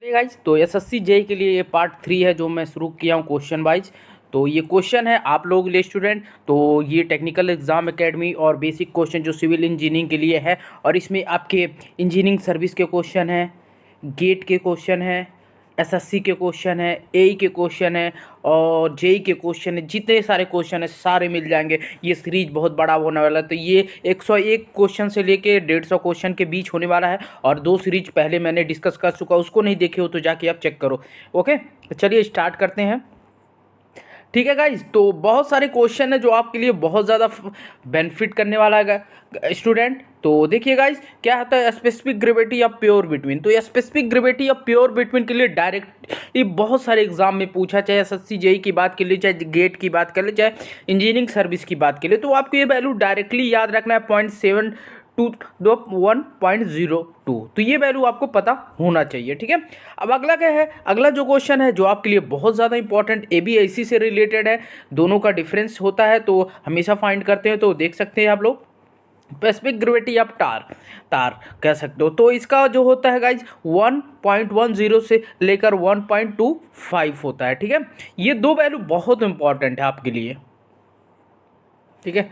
Guys तो SSC JE के लिए ये पार्ट 3 है जो मैं शुरू किया हूँ क्वेश्चन वाइज। तो ये क्वेश्चन है आप लोगों के लिए स्टूडेंट। तो ये टेक्निकल एग्जाम एकेडमी और बेसिक क्वेश्चन जो सिविल इंजीनियरिंग के लिए है, और इसमें आपके इंजीनियरिंग सर्विस के क्वेश्चन हैं, गेट के क्वेश्चन हैं, एसएससी के क्वेश्चन है, एई के क्वेश्चन है और जेई के क्वेश्चन है। जितने सारे क्वेश्चन है सारे मिल जाएंगे। ये सीरीज बहुत बड़ा होने वाला है। तो ये 101 क्वेश्चन से लेके 150 क्वेश्चन के बीच होने वाला है। और 2 सीरीज पहले मैंने डिस्कस कर चुका, उसको नहीं देखे हो तो जाके आप चेक करो। ओके, चलिए स्टार्ट करते हैं। ठीक है गाइज, तो बहुत सारे क्वेश्चन है जो आपके लिए बहुत ज़्यादा बेनिफिट करने वाला है स्टूडेंट। तो देखिए गाइज, क्या होता है स्पेसिफिक ग्रेविटी या प्योर बिटवीन। तो ये स्पेसिफिक ग्रेविटी या प्योर बिटवीन के लिए डायरेक्ट ये बहुत सारे एग्जाम में पूछा, चाहे एसएससी जेई की बात कर ले, चाहे गेट की बात कर ले, चाहे इंजीनियरिंग सर्विस की बात कर ले। तो आपको ये वैल्यू डायरेक्टली याद रखना है 0.721.02। तो ये वैल्यू आपको पता होना चाहिए। ठीक है, अब अगला क्या है, अगला जो क्वेश्चन है जो आपके लिए बहुत ज़्यादा important, A B S C से रिलेटेड है। दोनों का डिफरेंस होता है तो हमेशा फाइंड करते हैं। तो देख सकते हैं आप लोग, स्पेसिफिक ग्रेविटी ऑफ तार कह सकते हो। तो इसका जो होता है गाइज 1.10 से लेकर 1.25 होता है। ठीक है, ये दो वैल्यू बहुत इंपॉर्टेंट है आपके लिए। ठीक है,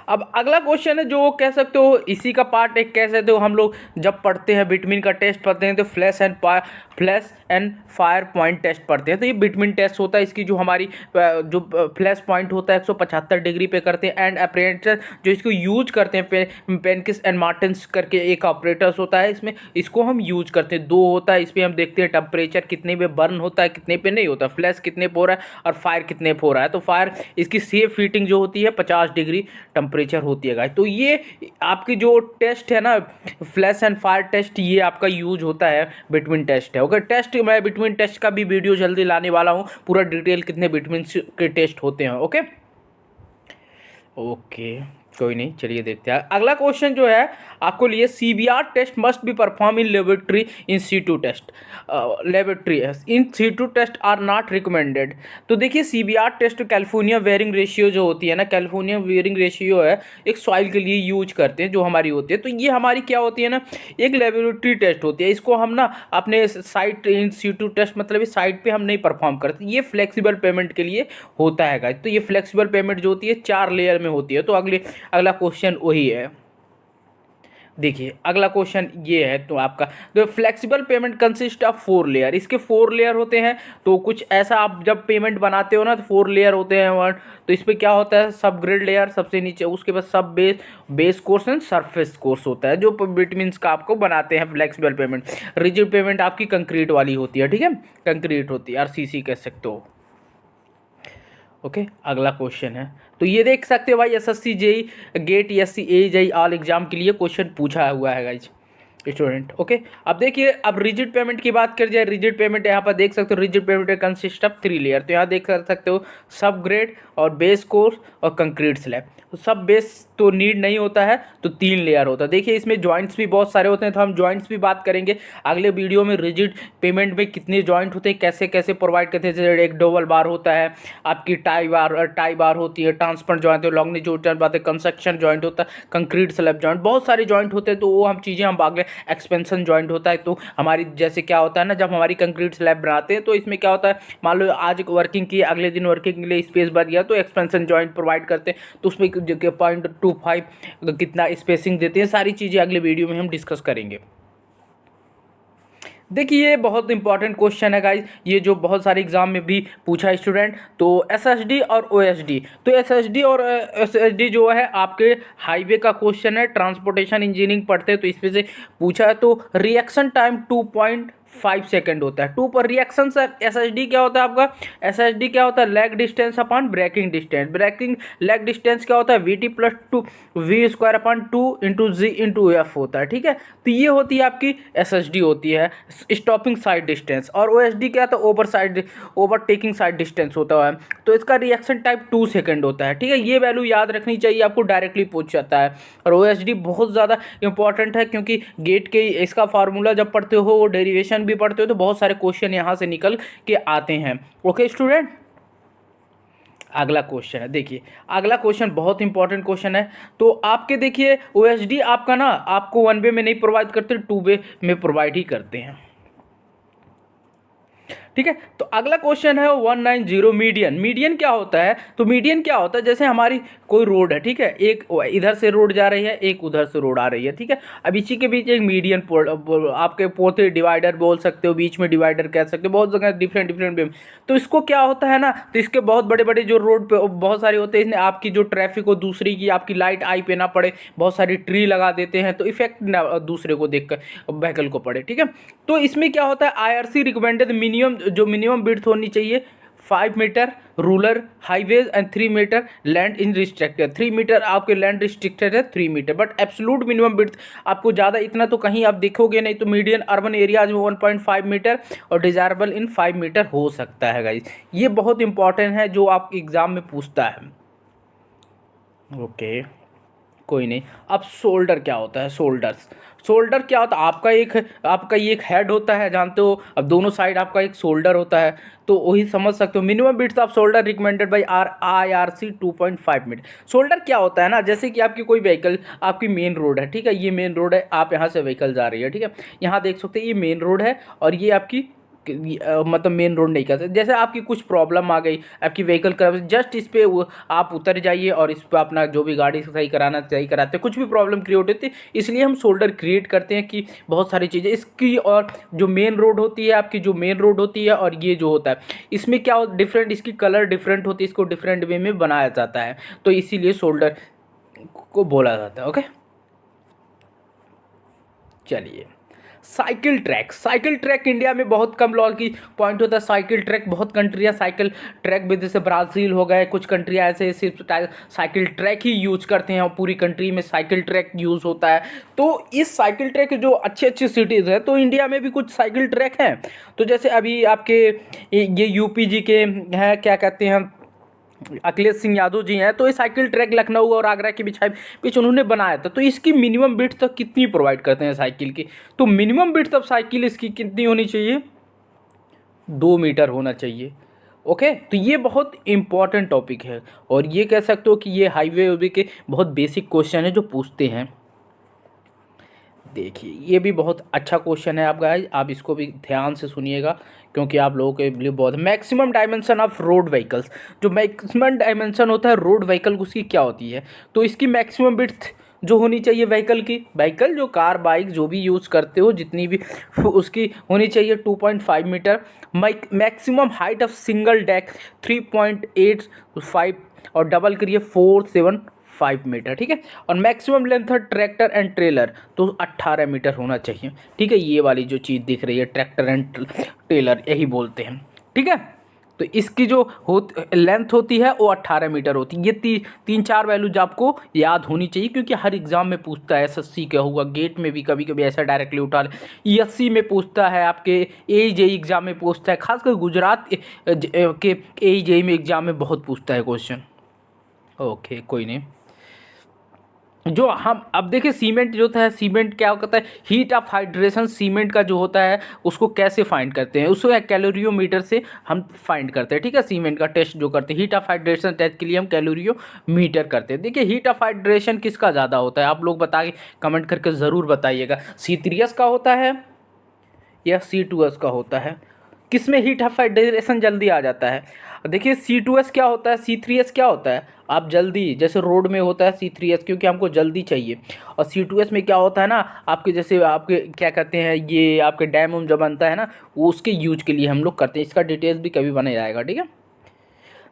अब अगला क्वेश्चन है जो कह सकते हो इसी का पार्ट एक कह सकते हो। हम लोग जब पढ़ते हैं बिटवीन का टेस्ट पढ़ते हैं तो flash and fire point test पढ़ते हैं। तो ये बिटवीन टेस्ट होता है। इसकी जो हमारी जो फ्लैश पॉइंट होता है 175 डिग्री पे करते हैं। एंड ऑपरेटर जो इसको यूज करते हैं पेनकिस एंड मार्टिन्स करके एक ऑपरेटर्स होता है इसमें, इसको हम यूज करते हैं। 2 होता है, इस पर हम देखते हैं टेम्परेचर कितने पे बर्न होता है, कितने पे नहीं होता, फ्लैश कितने पे हो रहा है और फायर कितने पे हो रहा है। तो फायर इसकी सेफ हीटिंग जो होती है 50 डिग्री टेम्परेचर होती है गाइस। तो ये आपकी जो टेस्ट है ना, फ्लैश एंड फायर टेस्ट, ये आपका यूज होता है बिटवीन टेस्ट है। ओके, टेस्ट मैं बिटवीन टेस्ट का भी वीडियो जल्दी लाने वाला हूँ, पूरा डिटेल कितने बिटवीन के टेस्ट होते हैं। ओके ओके, कोई नहीं, चलिए देखते हैं अगला क्वेश्चन जो है आपको लिए। CBR test must be perform in laboratory in situ test, laboratory in situ test are not recommended. तो देखिए CBR test California bearing ratio जो होती है ना, कैलिफोर्निया वेयरिंग रेशियो है, एक सॉइल के लिए यूज करते हैं जो हमारी होती है। तो ये हमारी क्या होती है ना, एक लेबोरेटरी टेस्ट होती है। इसको हम ना अपने साइट इन सीटू टेस्ट मतलब इस साइट पे हम नहीं परफॉर्म करते। ये फ्लेक्सिबल पेमेंट के लिए होता है गाइस। तो ये फ्लेक्सिबल पेमेंट जो होती है 4 लेयर में होती है। तो अगला क्वेश्चन वही है। देखिए अगला क्वेश्चन ये है तो आपका, तो flexible pavement consist of 4 layer. इसके 4 लेयर होते हैं। तो कुछ ऐसा आप जब पेमेंट बनाते हो ना तो 4 लेयर होते हैं। तो इस पर क्या होता है, सब ग्रिड लेयर सबसे नीचे, उसके बाद सब base course and surface course होता है जो बिटवीन का आपको बनाते हैं फ्लेक्सिबल पेमेंट। रिजिड पेमेंट आपकी कंक्रीट वाली होती है। ठीक है, कंक्रीट होती है, आरसीसी कह सकते हो। ओके, अगला क्वेश्चन है तो ये देख सकते हो भाई, एसएससी जेई गेट एससी ए जेई ऑल एग्जाम के लिए क्वेश्चन पूछा हुआ है गाइज स्टूडेंट। ओके, अब देखिए, अब रिजिड पेमेंट की बात कर जाए। रिजिड पेमेंट यहाँ पर देख सकते हो, rigid payment consist of 3 layer. तो यहाँ देख सकते हो सब ग्रेड और बेस कोर्स और कंक्रीट स्लैब। तो सब बेस तो नीड नहीं होता है, तो 3 लेयर होता है। देखिए इसमें जॉइंट्स भी बहुत सारे होते हैं, तो हम जॉइंट्स भी बात करेंगे अगले वीडियो में। रिजिड पेमेंट में कितने जॉइंट होते हैं, कैसे कैसे प्रोवाइड करते हैं। जैसे एक डबल बार होता है, आपकी टाई बार होती है, ट्रांसपेरेंट जॉइंट है, लॉन्गिट्यूडनल बात है, कंस्ट्रक्शन जॉइंट होता है, कंक्रीट स्लैब जॉइंट, बहुत सारे जॉइंट होते हैं। तो वो हम चीज़ें हम आगे एक्सपेंशन जॉइंट होता है। तो हमारी जैसे क्या होता है ना, जब हमारी कंक्रीट स्लैब बनाते हैं तो इसमें क्या होता है, मान लो आज वर्किंग की, अगले दिन वर्किंग के लिए स्पेस बच गया तो एक्सपेंशन जॉइंट प्रोवाइड करते हैं। तो उसमें 0.25 कितना स्पेसिंग देते हैं, सारी चीज़ें अगले वीडियो में हम डिस्कस करेंगे। देखिए ये बहुत इंपॉर्टेंट क्वेश्चन है गाइज, ये जो बहुत सारे एग्जाम में भी पूछा है स्टूडेंट। तो एसएसडी और ओएसडी, तो एसएसडी और एसएसडी जो है आपके हाईवे का क्वेश्चन है, ट्रांसपोर्टेशन इंजीनियरिंग पढ़ते हैं तो इसमें से पूछा है। तो रिएक्शन टाइम 2.5 सेकेंड होता है 2 पर रिएक्शन। सर एसएसडी क्या होता है आपका, एसएसडी क्या होता है, lag distance upon braking distance. Braking lag distance क्या होता है, VT plus 2 V square upon 2 into G into F होता है। ठीक है, तो ये होती है आपकी एसएसडी होती है, स्टॉपिंग साइड डिस्टेंस। और ओएसडी क्या था, ओवरटेकिंग साइड डिस्टेंस होता है। तो इसका रिएक्शन टाइम 2 सेकेंड होता है। ठीक है, ये वैल्यू याद रखनी चाहिए आपको, डायरेक्टली पूछ जाता है। और ओएसडी बहुत ज़्यादा इंपॉर्टेंट है क्योंकि गेट के इसका फार्मूला जब पढ़ते हो, वो डेरिवेशन भी पढ़ते हो, तो बहुत सारे क्वेश्चन यहाँ से निकल के आते हैं। ओके स्टूडेंट, अगला क्वेश्चन है। देखिए अगला क्वेश्चन बहुत इंपॉर्टेंट क्वेश्चन है। तो आपके देखिए ओएसडी आपका ना आपको 1 वे में नहीं प्रोवाइड करते, 2 वे में प्रोवाइड ही करते हैं। ठीक है। तो अगला क्वेश्चन है 190 मीडियन। मीडियन क्या होता है? तो मीडियन क्या होता है, जैसे हमारी कोई रोड है, ठीक है, एक इधर से रोड जा रही है, एक उधर से रोड आ रही है, ठीक है। अब इसी के बीच एक मीडियन आपके पोते डिवाइडर बोल सकते हो, बीच में डिवाइडर कह सकते हो, बहुत जगह डिफरेंट डिफरेंट वे में। तो इसको क्या होता है ना, तो इसके बहुत बड़े बड़े जो रोड पे बहुत सारे होते हैं, इसने आपकी जो ट्रैफिक हो दूसरी की आपकी लाइट आई पे ना पड़े, बहुत सारी ट्री लगा देते हैं, तो इफेक्ट ना दूसरे को देख कर व्हीकल को पड़े, ठीक है। तो इसमें क्या होता है, IRC रिकमेंडेड मिनिमम विड्थ होनी चाहिए 5 metre rural highways and 3 metre land in restricted. 3 metre आपके लैंड रिस्ट्रिक्टेड है, 3 metre, but absolute minimum width आपको ज़्यादा इतना तो कहीं आप देखोगे नहीं। तो मीडियन अर्बन एरियाज में 1.5 मीटर और डिजायरेबल इन 5 मीटर हो सकता है गाइज। ये बहुत इंपॉर्टेंट है जो आप एग्जाम में पूछता है। ओके कोई नहीं। अब शोल्डर क्या होता है? शोल्डर क्या होता है? आपका ये एक हेड होता है, जानते हो। अब दोनों साइड आपका एक शोल्डर होता है, तो वही समझ सकते हो। Minimum width of shoulder recommended by IRC 2.5 metre. Shoulder क्या होता है ना, जैसे कि आपकी कोई व्हीकल, आपकी मेन रोड है, ठीक है, ये मेन रोड है, आप यहाँ से व्हीकल जा रही है, ठीक है, यहाँ देख सकते हैं ये मेन रोड है और ये आपकी मतलब मेन रोड नहीं कहते। जैसे आपकी कुछ प्रॉब्लम आ गई, आपकी व्हीकल खराब, जस्ट इस पे आप उतर जाइए और इस पे अपना जो भी गाड़ी सही कराते, कुछ भी प्रॉब्लम क्रिएट होती है, इसलिए हम शोल्डर क्रिएट करते हैं कि बहुत सारी चीज़ें इसकी। और जो मेन रोड होती है आपकी, जो मेन रोड होती है और ये जो होता है, इसमें क्या डिफरेंट, इसकी कलर डिफरेंट होती है, इसको डिफरेंट वे में बनाया जाता है, तो इसीलिए शोल्डर को बोला जाता है। ओके चलिए, साइकिल ट्रैक इंडिया में बहुत कम लॉ की पॉइंट होता है। साइकिल ट्रैक बहुत कंट्रियाँ साइकिल ट्रैक भी, जैसे ब्राज़ील हो गए, कुछ कंट्रियाँ ऐसे सिर्फ साइकिल ट्रैक ही यूज करते हैं और पूरी कंट्री में साइकिल ट्रैक यूज़ होता है। तो इस साइकिल ट्रैक जो अच्छी अच्छी सिटीज़ हैं, तो इंडिया में भी कुछ साइकिल ट्रैक हैं। तो जैसे अभी आपके ये UP के हैं, क्या कहते हैं, अखिलेश सिंह यादव जी हैं, तो ये साइकिल ट्रैक लखनऊ और आगरा की बीच उन्होंने बनाया था। तो इसकी मिनिमम विड्थ तक कितनी प्रोवाइड करते हैं साइकिल की? तो मिनिमम विड्थ ऑफ साइकिल इसकी कितनी होनी चाहिए? 2 मीटर होना चाहिए। ओके, तो ये बहुत इंपॉर्टेंट टॉपिक है और ये कह सकते हो कि ये हाईवे के बहुत बेसिक क्वेश्चन है जो पूछते हैं। देखिए ये भी बहुत अच्छा क्वेश्चन है आप गाइस, आप इसको भी ध्यान से सुनिएगा क्योंकि आप लोगों के लिए बहुत। Maximum dimension of road vehicles, जो मैक्सिमम डायमेंशन होता है रोड व्हीकल उसकी क्या होती है? तो इसकी मैक्सिमम विड्थ जो होनी चाहिए व्हीकल जो कार बाइक जो भी यूज़ करते हो जितनी भी, उसकी होनी चाहिए 2.5 metre. Maximum height of single deck 3.85 और डबल करिए 475 मीटर, ठीक है। और मैक्सिमम लेंथ है ट्रैक्टर एंड ट्रेलर, तो 18 मीटर होना चाहिए, ठीक है। ये वाली जो चीज़ दिख रही है ट्रैक्टर एंड ट्रेलर, यही बोलते हैं, ठीक है। तो इसकी जो लेंथ होती है वो 18 मीटर होती है। ये 3-4 वैल्यूज आपको याद होनी चाहिए क्योंकि हर एग्जाम में पूछता है। SSC का हुआ, गेट में भी कभी कभी ऐसा डायरेक्टली उठा ले, ESC में पूछता है, आपके AJE एग्जाम में पूछता है, खासकर गुजरात के AJE में एग्जाम में बहुत पूछता है क्वेश्चन। ओके कोई नहीं। जो हम अब देखिए सीमेंट जो होता है, सीमेंट क्या होता है, हीट ऑफ हाइड्रेशन सीमेंट का जो होता है उसको कैसे फाइंड करते हैं? उसको कैलोरीमीटर से हम फाइंड करते हैं, ठीक है। सीमेंट का टेस्ट जो करते हैं, हीट ऑफ हाइड्रेशन टेस्ट के लिए हम कैलोरीमीटर करते हैं। देखिए हीट ऑफ हाइड्रेशन किसका ज़्यादा होता है, आप लोग बता के कमेंट करके ज़रूर बताइएगा। C3S का होता है या C2S का होता है? किस में हीट ऑफ हाइड्रेशन जल्दी आ जाता है? देखिए C2S क्या होता है, C3S क्या होता है? आप जल्दी, जैसे रोड में होता है C3S क्योंकि हमको जल्दी चाहिए, और C2S में क्या होता है ना, आपके जैसे आपके क्या कहते हैं, ये आपके डैम जो बनता है ना, वो उसके यूज के लिए हम लोग करते हैं। इसका डिटेल्स भी कभी बना जाएगा, ठीक है।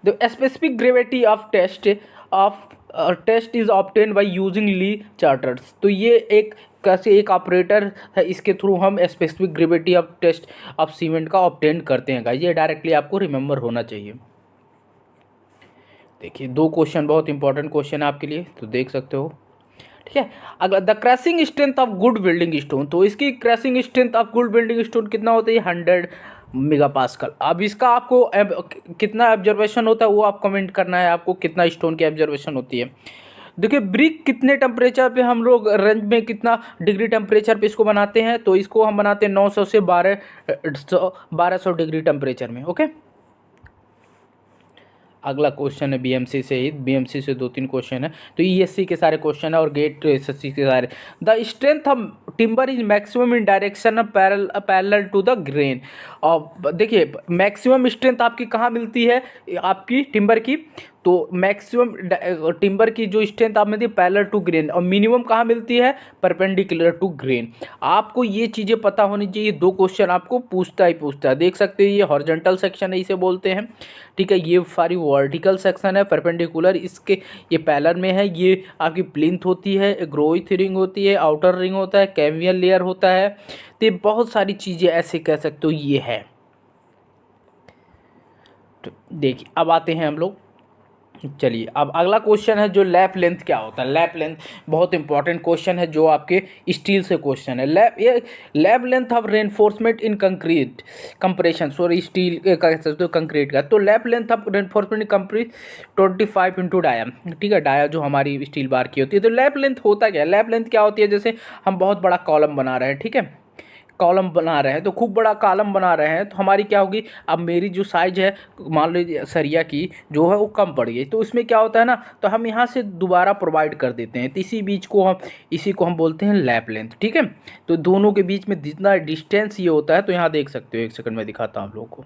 The specific gravity of test is obtain by using Le Chatelier's. तो ये एक कैसे एक ऑपरेटर है, इसके थ्रू हम specific gravity of test of cement का ऑब्टेन करते हैं गाइस। ये डायरेक्टली आपको रिमेंबर होना चाहिए। देखिए 2 क्वेश्चन बहुत इंपॉर्टेंट क्वेश्चन है आपके लिए, तो देख सकते हो, ठीक है। अगर the crashing strength of good building stone, तो इसकी crashing strength of good building stone कितना होता है? 100 मेगापास्कल। अब इसका आपको कितना ऑब्जर्वेशन होता है वो आप कमेंट करना है, आपको कितना स्टोन की ऑब्जर्वेशन होती है। देखिए ब्रिक कितने टेम्परेचर पे हम लोग रेंज में, कितना डिग्री टेम्परेचर पे इसको बनाते हैं? तो इसको हम बनाते हैं 900 से 1200 डिग्री टेम्परेचर में, ओके। अगला क्वेश्चन है बीएमसी से ही, बीएमसी से 2-3 क्वेश्चन है, तो ईएससी के सारे क्वेश्चन है और गेट एसएससी के सारे। The strength of timber is maximum in direction of parallel to the grain. और देखिए मैक्सिमम स्ट्रेंथ आपकी कहाँ मिलती है, आपकी टिम्बर की, तो मैक्सिमम टिम्बर की जो स्ट्रेंथ आप मिलती है पैरेलल टू ग्रेन, और मिनिमम कहाँ मिलती है, परपेंडिकुलर टू ग्रेन। आपको ये चीज़ें पता होनी चाहिए, 2 क्वेश्चन आपको पूछता ही पूछता है। देख सकते हैं ये हॉरिजॉन्टल सेक्शन है, इसे बोलते हैं, ठीक है। ये सारी वर्टिकल सेक्शन है, परपेंडिकुलर इसके ये पैरेलल में है। ये आपकी प्लिंथ होती है, ग्रोइथ रिंग होती है, आउटर रिंग होता है, कैम्बियम लेयर होता है, तो ये बहुत सारी चीज़ें ऐसे कह सकते हो ये है। तो देखिए अब आते हैं हम लोग, चलिए अब अगला क्वेश्चन है जो लैप लेंथ क्या होता है। लैप लेंथ बहुत इंपॉर्टेंट क्वेश्चन है जो आपके स्टील से क्वेश्चन है। Lap length of reinforcement in concrete compression, sorry steel का कह सकते हो कंक्रीट का। तो lap length of reinforcement in concrete 25 into dia, ठीक है। डाया जो हमारी स्टील बार की होती है। तो लैप लेंथ होता क्या है, लैप लेंथ क्या होती है, जैसे हम बहुत बड़ा कॉलम बना रहे हैं, ठीक है, कॉलम बना रहे हैं, तो खूब बड़ा कॉलम बना रहे हैं, तो हमारी क्या होगी, अब मेरी जो साइज है मान लीजिए सरिया की जो है वो कम पड़ गई, तो इसमें क्या होता है ना, तो हम यहाँ से दोबारा प्रोवाइड कर देते हैं, तो इसी को हम बोलते हैं लैप लेंथ, ठीक है। तो दोनों के बीच में जितना डिस्टेंस ये होता है, तो यहाँ देख सकते हो, एक सेकंड में दिखाता हूँ आप लोगों को।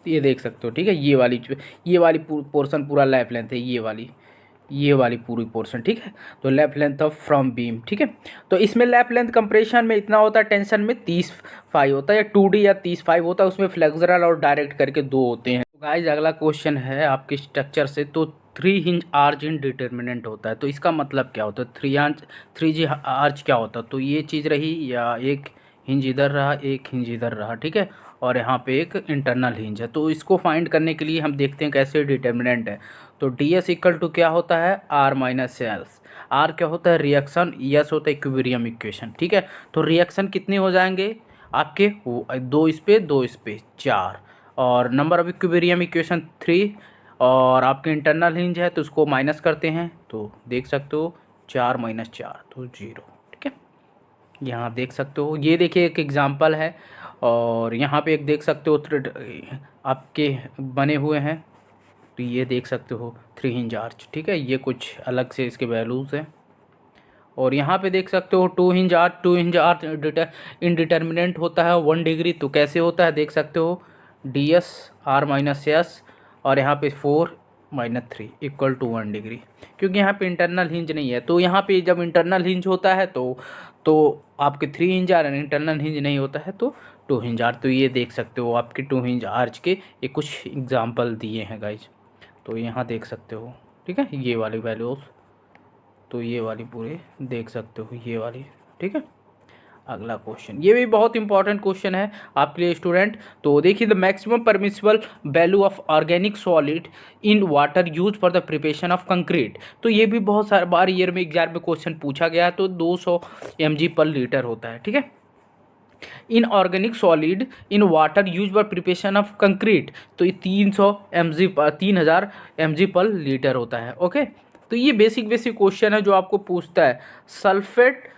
ये देख सकते हो, ठीक है, ये वाली पोर्शन पूरा लैप लेंथ है, ये वाली पूरी पोर्शन, ठीक है। तो lap length of from beam, ठीक है। तो इसमें लैप लेंथ कंप्रेशन में इतना होता है, टेंशन में 30 होता है, या 2D या 30 होता है, उसमें फ्लेक्सुरल और डायरेक्ट करके 2 होते हैं। तो गाइस अगला क्वेश्चन है आपके स्ट्रक्चर से, तो 3 हिंज आर्च इन डिटर्मिनेंट होता है, तो इसका मतलब क्या होता है, 3G आर्च क्या होता है, तो ये चीज़ रही, या एक हिंज इधर रहा, एक हिंज इधर रहा, ठीक है, और यहाँ पे एक इंटरनल हिंज है। तो इसको फाइंड करने के लिए हम देखते हैं कैसे डिटर्मिनेंट है। तो डी एस इक्वल टू क्या होता है, आर माइनस एस। आर क्या होता है, रिएक्शन, एस होता है इक्विलिब्रियम इक्वेशन, ठीक है। तो रिएक्शन कितने हो जाएंगे आपके, 2 इस पे 2 इस पे 4, और नंबर ऑफ इक्विलिब्रियम इक्वेशन 3, और आपके इंटरनल हिंज है तो उसको माइनस करते हैं, तो देख सकते हो 4 - 4 तो 0, ठीक है। यहाँ देख सकते हो, ये देखिए एक एग्जांपल है, और यहाँ पे एक देख सकते हो आपके बने हुए हैं, तो ये देख सकते हो 3 हिंज आर्च, ठीक है। ये कुछ अलग से इसके वैल्यूज़ हैं, और यहाँ पे देख सकते हो 2 हिंज आर्च इनडिटर्मिनेंट होता है 1 डिग्री। तो कैसे होता है देख सकते हो, ds r माइनस एस, और यहाँ पे 4 - 3 इक्वल टू 1 डिग्री, क्योंकि यहाँ पे इंटरनल हिंज नहीं है। तो यहाँ पे जब इंटरनल हिंज होता है तो आपके 3 हिंज आर, इंटरनल हिंज नहीं होता है तो 2 हिंज आर। तो ये देख सकते हो आपके 2 हिंज आर्च के ये कुछ एग्जाम्पल दिए हैं गाइज, तो यहाँ देख सकते हो, ठीक है, ये वाली वैल्यूज़, तो ये वाली पूरे देख सकते हो, ये वाली, ठीक है। अगला क्वेश्चन, ये भी बहुत इंपॉर्टेंट क्वेश्चन है आपके लिए स्टूडेंट। तो देखिए, the maximum permissible value of organic solid in water use for the preparation of concrete. तो ये भी बहुत सारे बार ईयर में एग्जाम में क्वेश्चन पूछा गया है। तो 200 mg/लीटर होता है, ठीक है, in organic solid in water use for preparation of concrete. तो ये 3000 mg/लीटर होता है, ओके। तो ये बेसिक क्वेश्चन है जो आपको पूछता है। Sulphate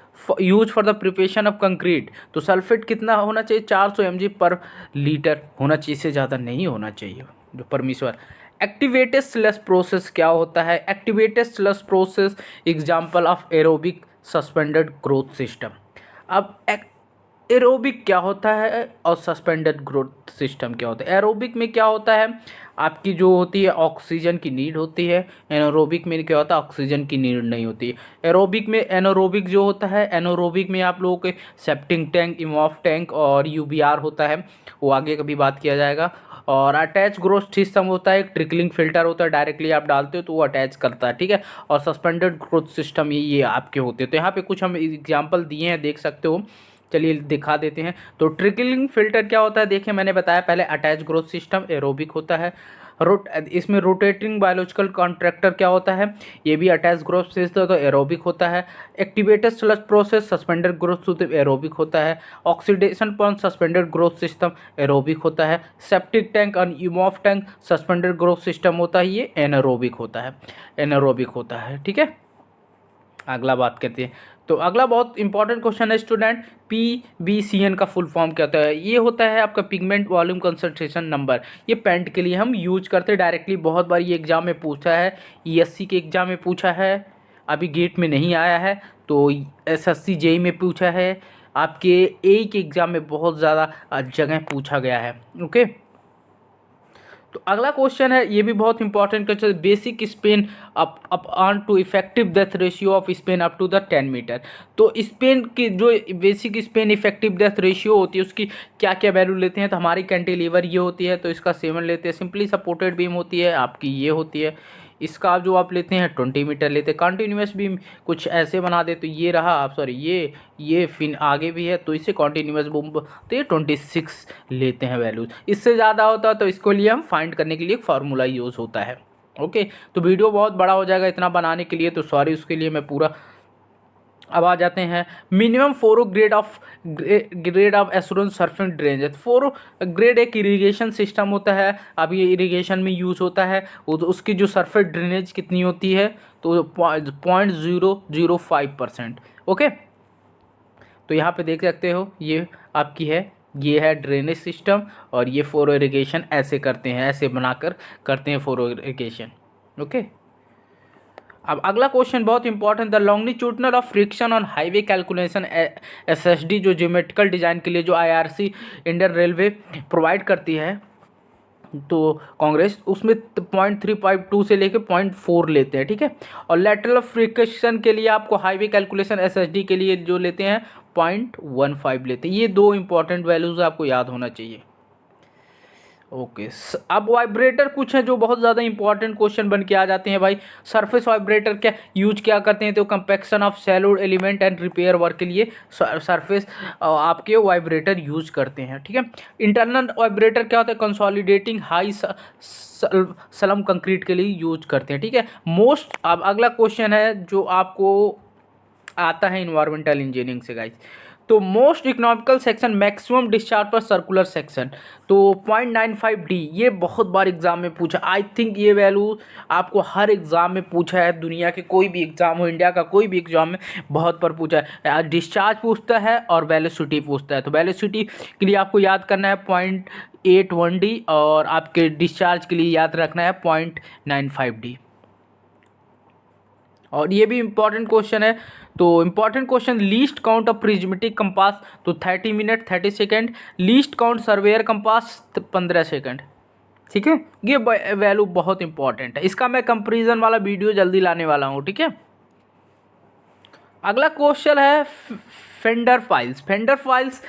use for the preparation of concrete, तो सल्फेट कितना होना चाहिए, 400 mg/लीटर होना चाहिए, इससे ज़्यादा नहीं होना चाहिए जो परमिशन। एक्टिवेटेड स्लश प्रोसेस क्या होता है, activated sludge process example of aerobic suspended growth system. अब एरोबिक क्या होता है और सस्पेंडेड ग्रोथ सिस्टम क्या होता है। एरोबिक में क्या होता है, आपकी जो होती है ऑक्सीजन की नीड होती है, एनारोबिक में क्या होता है, ऑक्सीजन की नीड नहीं होती है। एरोबिक में एनारोबिक जो होता है, एनारोबिक में आप लोगों के सेप्टिंग टैंक, इमॉफ टैंक और यूबीआर होता है, वो आगे कभी बात किया जाएगा। और अटैच ग्रोथ सिस्टम होता है, एक ट्रिकलिंग फिल्टर होता है, डायरेक्टली आप डालते हो तो वो अटैच करता है, ठीक है। और सस्पेंडेड ग्रोथ सिस्टम ये आपके होते हैं। तो यहाँ पे कुछ हम एग्जाम्पल दिए हैं, देख सकते हो, चलिए दिखा देते हैं। तो ट्रिकलिंग फिल्टर क्या होता है, देखिए मैंने बताया पहले, अटैच ग्रोथ सिस्टम एरोबिक होता है। इसमें रोटेटिंग बायोलॉजिकल कॉन्ट्रैक्टर क्या होता है, ये भी अटैच ग्रोथ सिस्टम, तो एरोबिक होता है। Activated sludge process suspended growth system aerobic होता है। Oxidation pond suspended growth system aerobic होता है। सेप्टिक टैंक और Imhoff tank suspended growth system होता है, ये एनारोबिक होता है, ठीक है। अगला बात करते हैं, तो अगला बहुत इंपॉर्टेंट क्वेश्चन है स्टूडेंट, PVCN का फुल फॉर्म क्या होता है? ये होता है आपका पिगमेंट वॉल्यूम कंसंट्रेशन नंबर। ये पेंट के लिए हम यूज करते हैं डायरेक्टली, बहुत बार ये एग्जाम में पूछा है, ESC के एग्जाम में पूछा है, अभी गेट में नहीं आया है, तो SSC JEE में पूछा है, आपके AE के एग्जाम में बहुत ज़्यादा जगह पूछा गया है। ओके, तो अगला क्वेश्चन है, ये भी बहुत important question, basic span up on to effective डेथ ratio of span up to the 10 metre. तो स्पेन की जो बेसिक स्पेन इफेक्टिव डेथ रेशियो होती है उसकी क्या क्या वैल्यू लेते हैं? तो हमारी कैंटिलीवर ये होती है तो इसका 7 लेते हैं, सिंपली सपोर्टेड बीम होती है आपकी ये होती है, इसका जो आप लेते हैं 20 मीटर लेते हैं। कंटिन्यूस बीम कुछ ऐसे बना दे तो ये रहा, आप सॉरी ये फिर आगे भी है तो इसे कंटिन्यूस बीम तो ये 26 लेते हैं वैल्यूज। इससे ज़्यादा होता है तो इसको लिए हम फाइंड करने के लिए एक फार्मूला यूज़ होता है। ओके, तो वीडियो बहुत बड़ा हो जाएगा इतना बनाने के लिए, तो सॉरी उसके लिए मैं पूरा। अब आ जाते हैं minimum 4 grade of assurance surfing drainage. 4 grade एक इरिगेशन सिस्टम होता है, अब ये इरिगेशन में यूज़ होता है, उसकी जो सरफेस ड्रेनेज कितनी होती है? तो 0.005%। ओके, तो यहाँ पे देख सकते हो ये आपकी है, ये है ड्रेनेज सिस्टम, और ये फोरो इरिगेशन ऐसे करते हैं, ऐसे बनाकर करते हैं फोरो इरिगेशन। ओके, अब अगला क्वेश्चन बहुत important, the longitudinal of friction on highway calculation SSD जो ज्योमेट्रिकल डिजाइन के लिए जो IRC इंडियन रेलवे प्रोवाइड करती है, तो कांग्रेस उसमें 0.352 से लेके 0.4 लेते हैं, ठीक है। और लेटरल फ्रिक्शन के लिए आपको हाईवे कैलकुलेशन SSD के लिए जो लेते हैं 0.15 लेते हैं। ये दो इंपॉर्टेंट वैल्यूज आपको याद होना चाहिए। ओके, अब वाइब्रेटर कुछ है जो बहुत ज़्यादा इंपॉर्टेंट क्वेश्चन बन के आ जाते हैं भाई। सरफेस वाइब्रेटर क्या करते हैं? तो compaction of solid element and repair work के लिए सरफेस आपके वाइब्रेटर यूज करते हैं, ठीक है। इंटरनल वाइब्रेटर क्या होता है? कंसोलिडेटिंग हाई स्लम कंक्रीट के लिए यूज करते हैं, ठीक है। मोस्ट, अब अगला क्वेश्चन है जो आपको आता है इन्वायरमेंटल इंजीनियरिंग से गाइस, तो most economical section maximum discharge पर सर्कुलर सेक्शन, तो 0.95D। ये बहुत बार एग्जाम में पूछा, आई थिंक ये वैल्यू आपको हर एग्जाम में पूछा है, दुनिया के कोई भी एग्जाम हो, इंडिया का कोई भी एग्जाम में बहुत बार पूछा है। डिस्चार्ज पूछता है और वेलोसिटी पूछता है, तो वेलोसिटी के लिए आपको याद करना है 0.81D, और आपके डिस्चार्ज के लिए याद रखना है 0.95D। और ये भी इंपॉर्टेंट क्वेश्चन है, तो important question, least count of prismatic compass, तो 30 minute 30 second, least count surveyor compass 15 second, ठीक है। ये वैल्यू बहुत इंपॉर्टेंट है, इसका मैं कंपैरिजन वाला वीडियो जल्दी लाने वाला हूँ, ठीक है। अगला क्वेश्चन है फेंडर फाइल्स। फेंडर फाइल्स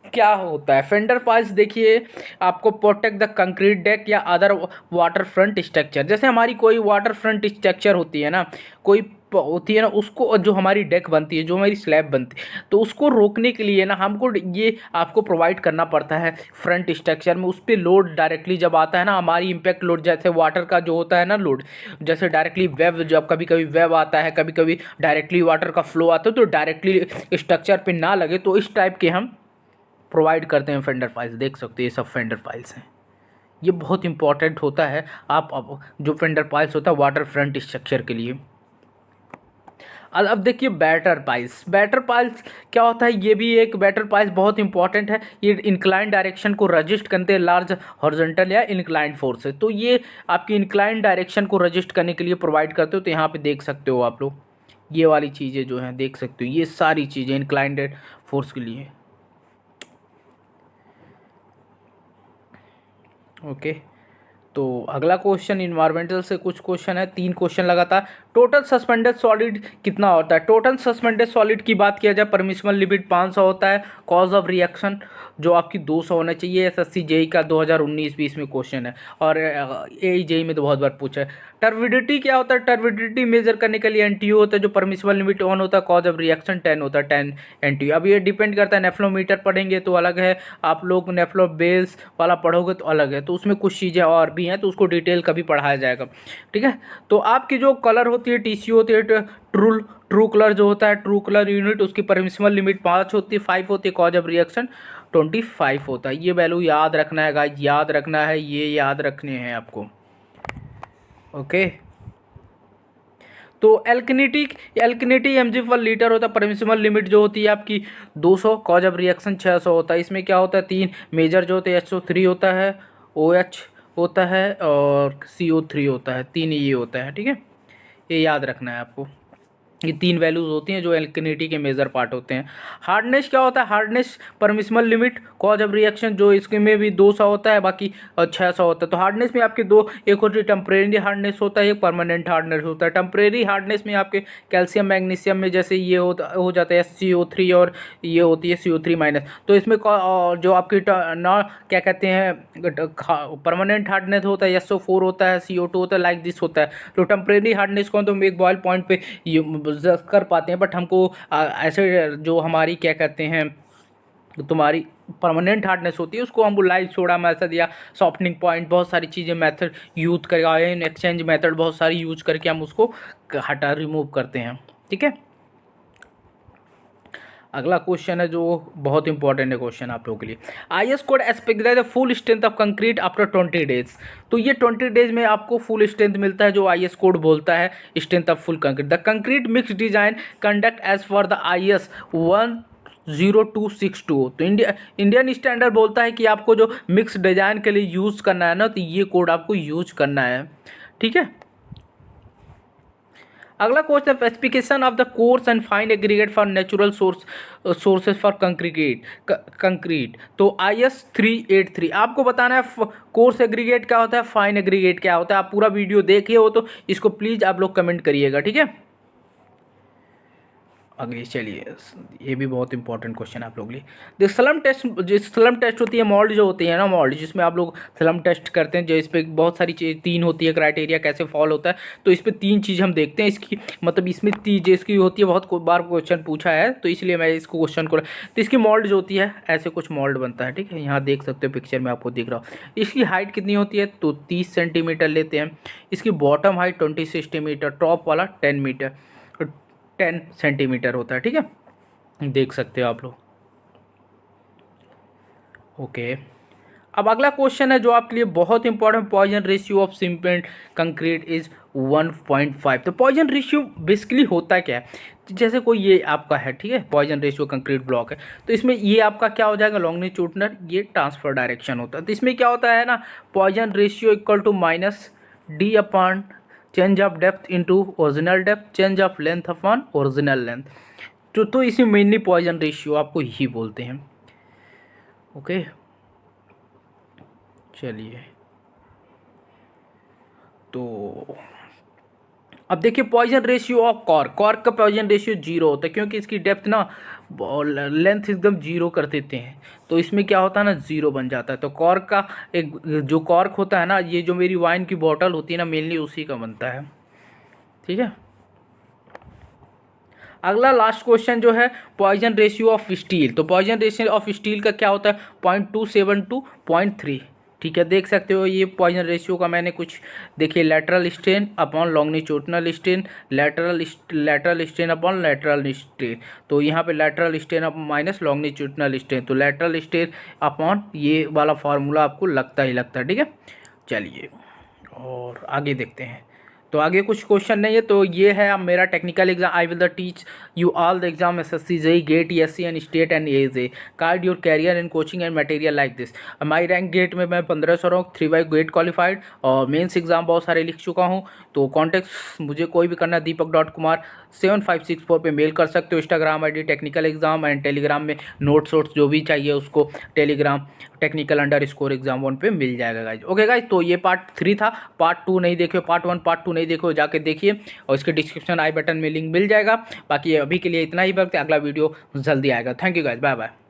क्या होता है? फेंडर फाइल्स देखिए, आपको प्रोटेक्ट द कंक्रीट डेक या अदर वाटर फ्रंट स्ट्रक्चर। जैसे हमारी कोई वाटर फ्रंट स्ट्रक्चर होती है ना, कोई होती है ना, उसको जो हमारी डेक बनती है, जो हमारी स्लैब बनती है, तो उसको रोकने के लिए ना हमको ये आपको प्रोवाइड करना पड़ता है फ्रंट स्ट्रक्चर में। उस पर लोड डायरेक्टली जब आता है ना, हमारी इम्पैक्ट लोड, जैसे वाटर का जो होता है ना लोड, जैसे डायरेक्टली वेव, जब कभी कभी वेव आता है, कभी कभी डायरेक्टली वाटर का फ्लो आता है, तो डायरेक्टली स्ट्रक्चर पर ना लगे, तो इस टाइप के हम प्रोवाइड करते हैं फेंडर फाइल्स। देख सकते हैं ये सब फेंडर फाइल्स हैं, ये बहुत इंपॉर्टेंट होता है। आप जो फेंडर फाइल्स होता है वाटर फ्रंट स्ट्रक्चर के लिए। अब देखिए बैटर पाइल्स। बैटर पाइल्स क्या होता है? ये भी एक बैटर पाइल्स बहुत इंपॉर्टेंट है, ये इंक्लाइन डायरेक्शन को रजिस्ट करते हैं लार्ज हॉरिजॉन्टल या इंक्लाइन फोर्स से, तो ये आपकी इंक्लाइन डायरेक्शन को रजिस्ट करने के लिए प्रोवाइड करते हो। तो यहाँ पे देख सकते हो आप लोग, ये वाली चीज़ें जो हैं देख सकते हो, ये सारी चीज़ें इंक्लाइंड फोर्स के लिए। ओके, तो अगला क्वेश्चन इन्वायरमेंटल से कुछ क्वेश्चन है, 3 क्वेश्चन लगातार। टोटल सस्पेंडेड सॉलिड कितना होता है? टोटल सस्पेंडेड सॉलिड की बात किया जाए, परमिसिबल लिमिट 500 होता है। कॉज ऑफ रिएक्शन जो आपकी 200 होना चाहिए। SSC JEE का 2019-20 में क्वेश्चन है, और AE JEE में तो बहुत बार पूछा है। टर्बिडिटी क्या होता है? टर्बिडिटी मेजर करने के लिए NTU होता है, जो परमिसिबल लिमिट 1 होता है। कॉज ऑफ रिएक्शन 10 होता है, 10 NTU। अब ये डिपेंड करता है, नेफ्लोमीटर पढ़ेंगे तो अलग है, आप लोग नेफ्लो बेस वाला पढ़ोगे तो अलग है, तो उसमें कुछ चीज़ें और भी हैं, तो उसको डिटेल कभी पढ़ाया जाएगा, ठीक है। तो आपकी जो कलर होती है, TCU होती है, ट्रू कलर जो होता है, ट्रू कलर यूनिट, उसकी परमिसिबल लिमिट 5 होती है, 5 होती है। कॉज ऑफ रिएक्शन 25 होता है। ये वैल्यू याद रखना है गाइस, याद रखना है, ये याद रखने हैं आपको। ओके, तो एल्कनिटी mg पर लीटर होता है। परमिसिबल लिमिट जो होती है आपकी 200, कॉज ऑफ रिएक्शन 600 होता है। इसमें क्या होता है, 3 मेजर जो होते हैं, SO3 होता है, OH होता है और CO3 होता है, 3 ये होता है, ठीक है। ये याद रखना है आपको, ये 3 वैल्यूज होती हैं जो एल्कनिटी के मेजर पार्ट होते हैं। हार्डनेस क्या होता है, hardness permissible limit, cause of reaction जो इसके में भी 200 होता है, बाकी 600 होता है। तो हार्डनेस में आपके दो, एक होती है टेम्परेरी हार्डनेस होता है, एक परमानेंट हार्डनेस होता है। टेम्परेरी हार्डनेस में आपके कैल्शियम मैग्नीशियम में जैसे ये हो जाता है SCO3 और ये होती है CO3 माइनस। तो इसमें जो आपकी ना क्या कहते हैं परमानेंट हार्डनेस होता है, SO4 होता है, CO2 होता है, लाइक दिस होता है। तो टेम्परेरी हार्डनेस को तो हम एक बॉयल पॉइंट पे कर पाते हैं, बट हमको ऐसे जो हमारी क्या कहते हैं तुम्हारी परमानेंट हार्डनेस होती है उसको हम लाइव सोडा मेथड या सॉफ्टनिंग पॉइंट बहुत सारी चीज़ें मेथड यूज करके, आयन एक्सचेंज मेथड बहुत सारी यूज करके हम उसको रिमूव करते हैं, ठीक है। अगला क्वेश्चन है जो बहुत इंपॉर्टेंट है क्वेश्चन आप लोगों के लिए। IS code specifies the full strength of concrete after 20 days. तो ये 20 डेज में आपको फुल स्ट्रेंथ मिलता है जो IS कोड बोलता है strength of full concrete. The concrete mix design conduct as per the IS 10262। तो इंडियन स्टैंडर्ड बोलता है कि आपको जो मिक्स डिजाइन के लिए यूज़ करना है ना, तो ये कोड आपको यूज करना है, ठीक है। अगला question, specification of the course and fine aggregate for natural sources for concrete. तो IS 383 आपको बताना है कोर्स एग्रीगेट क्या होता है, फाइन एग्रीगेट क्या होता है। आप पूरा वीडियो देखिए हो तो इसको प्लीज़ आप लोग कमेंट करिएगा, ठीक है। अगली चलिए, ये भी बहुत इंपॉर्टेंट क्वेश्चन आप लोग के लिए। जो स्लम टेस्ट होती है, मोल्ड जो होती है ना, मोल्ड जिसमें आप लोग स्लम टेस्ट करते हैं, जो इस पर बहुत सारी चीज़ 3 होती है, क्राइटेरिया कैसे फॉल होता है। तो इस पर 3 चीज़ हम देखते हैं इसकी, मतलब इसमें 3 इसकी होती है, बहुत बार क्वेश्चन पूछा है तो इसलिए मैं इसको क्वेश्चन को। तो इसकी मोल्ड जो होती है ऐसे कुछ मोल्ड बनता है, ठीक है। यहाँ देख सकते हो पिक्चर में आपको दिख रहा हो। इसकी हाइट कितनी होती है, तो 30 सेंटीमीटर लेते हैं। इसकी बॉटम हाइट 20 सेंटीमीटर, टॉप वाला 10 सेंटीमीटर होता है, ठीक है। देख सकते हो आप लोग, ओके। अब अगला क्वेश्चन है जो आपके लिए बहुत important, Poisson ratio of cement concrete is 1.5। तो पॉइजन रेशियो बेसिकली होता क्या है, जैसे कोई ये आपका है, ठीक है, पॉइजन रेशियो कंक्रीट ब्लॉक है, तो इसमें ये आपका क्या हो जाएगा, लॉन्गिट्यूडनल, ये ट्रांसफर डायरेक्शन होता है। तो इसमें क्या होता है ना, Poisson ratio equal to -d upon change of depth into original depth, change of length upon original length. तो इसी मेनली पॉइजन रेशियो आपको यही बोलते हैं, ओके। चलिए, तो अब देखिए पॉइजन रेशियो ऑफ कॉर्क का पॉइजन रेशियो 0 होता है, क्योंकि इसकी डेप्थ ना लेंथ एकदम 0 कर देते हैं, तो इसमें क्या होता है ना, 0 बन जाता है। तो कॉर्क का एक जो कॉर्क होता है ना, ये जो मेरी वाइन की बॉटल होती है ना, मेनली उसी का बनता है, ठीक है। अगला लास्ट क्वेश्चन जो है, पॉइजन रेशियो ऑफ स्टील। तो पॉइजन रेशियो ऑफ स्टील का क्या होता है, 0.27 to 0.3, ठीक है। देख सकते हो ये पॉइजन रेशियो का मैंने कुछ देखिए, lateral strain upon longitudinal strain, lateral strain upon lateral strain. तो यहाँ पे lateral strain up minus longitudinal strain, तो लेटरल स्ट्रेन अपॉन ये वाला फार्मूला आपको लगता ही लगता है, ठीक है। चलिए और आगे देखते हैं। तो आगे कुछ क्वेश्चन नहीं है, तो ये है अब मेरा technical exam. I will the teach you all the exam SSC JEE GATE ESC and state and ASA guide your career in coaching and material like this. My rank GATE में मैं 1500 रहा हूँ, 3 बाई गेट क्वालिफाइड, और mains exam बहुत सारे लिख चुका हूँ। तो कॉन्टेक्ट मुझे कोई भी करना है, deepak.kumar7564 पे मेल कर सकते हो। Instagram ID technical exam, and Telegram में नोट्स जो भी चाहिए उसको टेलीग्राम टेक्निकल_exam1 पे मिल जाएगा गाइज, ओके गाइज। तो ये पार्ट 3 था, पार्ट 2 नहीं देखे, पार्ट 1 पार्ट 2 नहीं देखो, जाके देखिए, और इसके डिस्क्रिप्शन आई बटन में लिंक मिल जाएगा। बाकी अभी के लिए इतना ही, वक्त अगला वीडियो जल्दी आएगा। Thank you guys, bye bye.